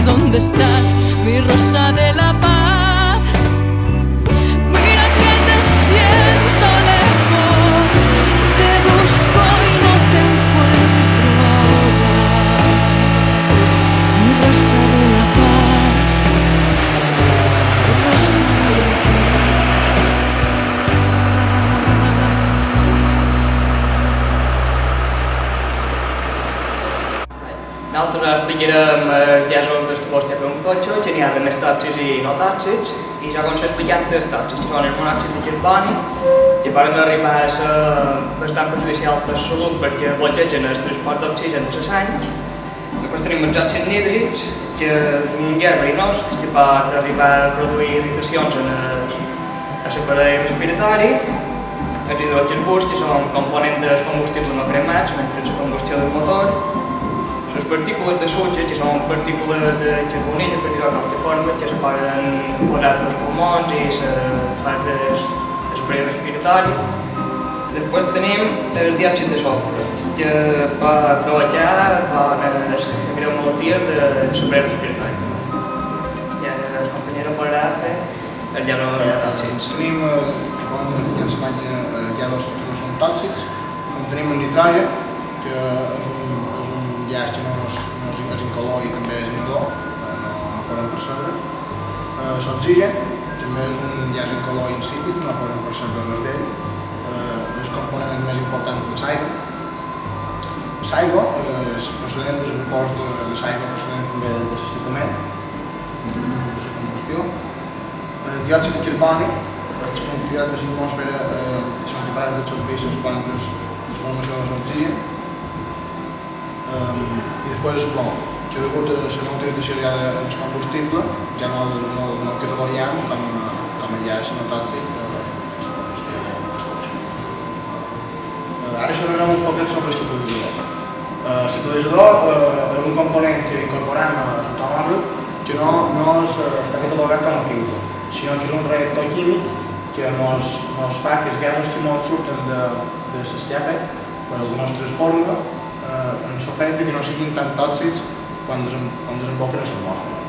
dónde estás, mi rosa de la paz. Mira que te siento lejos, te busco y no te encuentro ahora. Mi rosa de la paz, mi rosa de la paz. Nosaltres explicarem els llaços dels tubols per un cotxe, que n'hi ha de més tòxics i no tòxics, i ja començaré explicant els tòxics, que són els monòxids de carboni, que poden arribar a ser bastant perjudicials per la salut perquè bloquegen el transport d'oxigen de la sang. Després tenim els òxids nítrics, que és un gas verinós que pot arribar a produir irritacions en l'aparell respiratori. Els hidrocarburs, que són components dels combustibles no cremats mentre la combustió del motor. Les partícules de sutge, que són partícules de carbonilla, per dir-ho d'altra forma, que se poden posar pels pulmons i la part de l'aparell respiratori. Després tenim el diòxid de sofre, que pot provocar greus malalties de l'aparell respiratori. I el company podrà fer els llaços tòxics. Tenim, quan en la màquina, llaços que no són tòxics, com tenim el nitrogen, que és un gas que no és incolor i també és incolor, no podem percebre. L'oxigen també és un gas incolor i insípid, no podem percebre res d'ell. És el component més important de l'aigua. L'aigua és procedent del vapors de l'aigua, procedent també de l'escalfament, de la combustió. El diòxid de carboni, la quantitat de l'atmosfera que són capaces d'absorbir les plantes la formació de l'oxigen. I després el plom, que degut a la utilització ja dels combustibles, ja no el catalogiem com a gas no tòxic. Ara xerrarem un poquet sobre el catalitzador. El catalitzador és un component que incorporem a l'automòbil que no està catalogat com a filtre, sinó que és un reactor químic que ens fa que els gasos que ens surten de l'escape per les nostres fórmules ens ofeguen que no siguin tan tòxics quan desemboquen a l'atmosfera.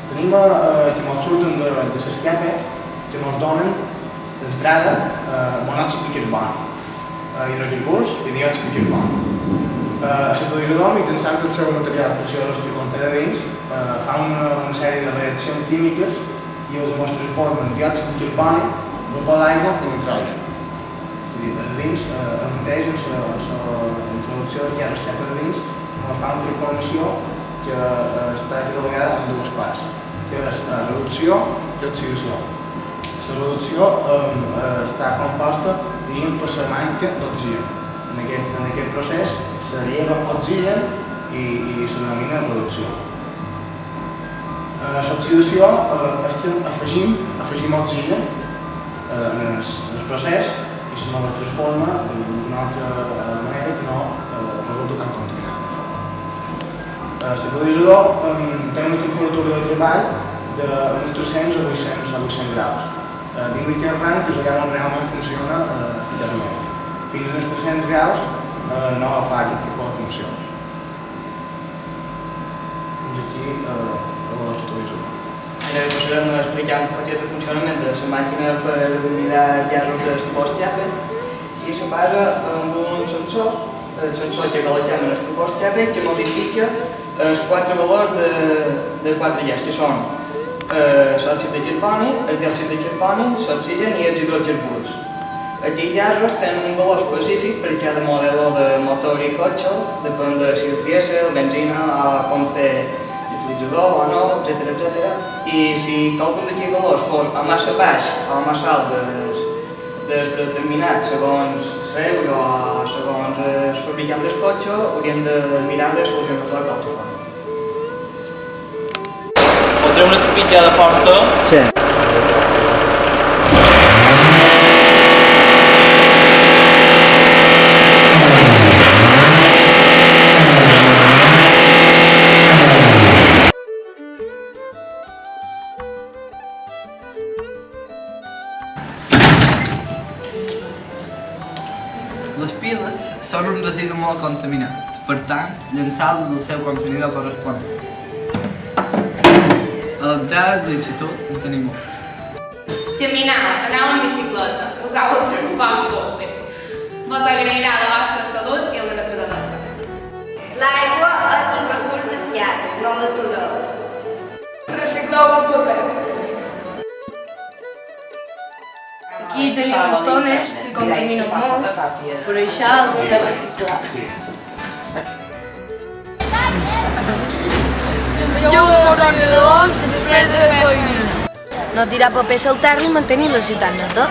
Tenim que ens surten de l'escape que ens donen d'entrada monòxid de carboni, hidrocarburs i diòxid de carboni. El catalitzador, mitjançant el seu material preciós que conté a dins, fa una sèrie de reaccions químiques i els nostres formen diòxid de carboni, vapor d'aigua i nitrogen. A dins, el mateix, la introducció del gas escape de dins, ens fa una transformació que està catalogada en dues parts, que és la reducció i l'oxidació. La reducció està composta per la manca d'oxigen. En aquest procés se lleva oxigen i se denomina reducció. L'oxidació és que afegim oxigen en el procés i se no es transforma d'una altra manera que no resulta tan contaminant. El catalitzador té una temperatura de treball d'uns 300 a 800 graus. Dins d'aquest rang és allà on realment funciona eficaçment. Fins als 300 graus no fa aquest tipus de funcions. Fins aquí el catalitzador. Ara passarem a explicar un poquet el funcionament de la màquina per mirar llaços dels tubols xape i se basa en un sensor, el sensor que col·locem en els tubols xape que ens indica els quatre valors de quatre llaços, que són l'òxid de carboni, el diòxid de carboni, l'oxigen i els hidrocarburs. Aquests llaços tenen un valor específic per cada model de motor i cotxe, depèn de si és dièsel, benzina, conté utilitzador o no, etc. I si qualcun d'aquests valors fos a massa baix o a massa alt dels predeterminats segons l'euro o segons el fabricant del cotxe, hauríem de mirar de solucionar-lo d'altra forma. Fotré una trepitjada forta. Sí. Les piles són un residu molt contaminant, per tant, llançar-los al seu contenidor corresponent. l'entrada de l'institut no tenim molt. Caminava, anava en bicicleta, usava el transport públic. Vos agrairà la vostra salut i la naturalesa. L'aigua és un recurs escàs, no natural. Recicleu el paper. Aquí tenim les tones que contaminen molt, però això els hem de reciclar. Jo els ordinadors després de feina. No tirar papers al terra i mantenir la ciutat neta.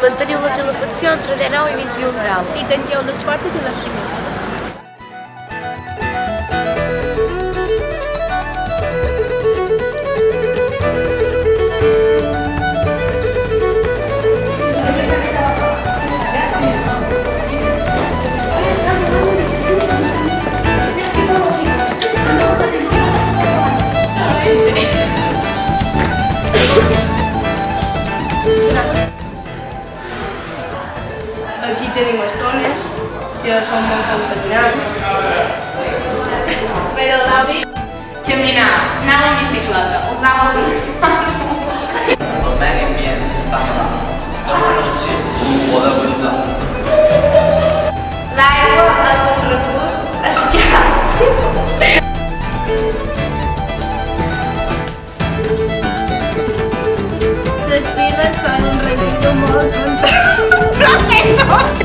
Manteniu la calefacció entre 19 i 21 graus. I tanqueu les portes i les finestres. Aquí tenim les tones, que són molt contaminants. Però l'avi... Caminava, anava en bicicleta, usava el transport públic. El medi ambient està malalt. Demano si ho podeu ajudar. L'aigua és un recurs escàs. Les piles són un residu molt contaminant.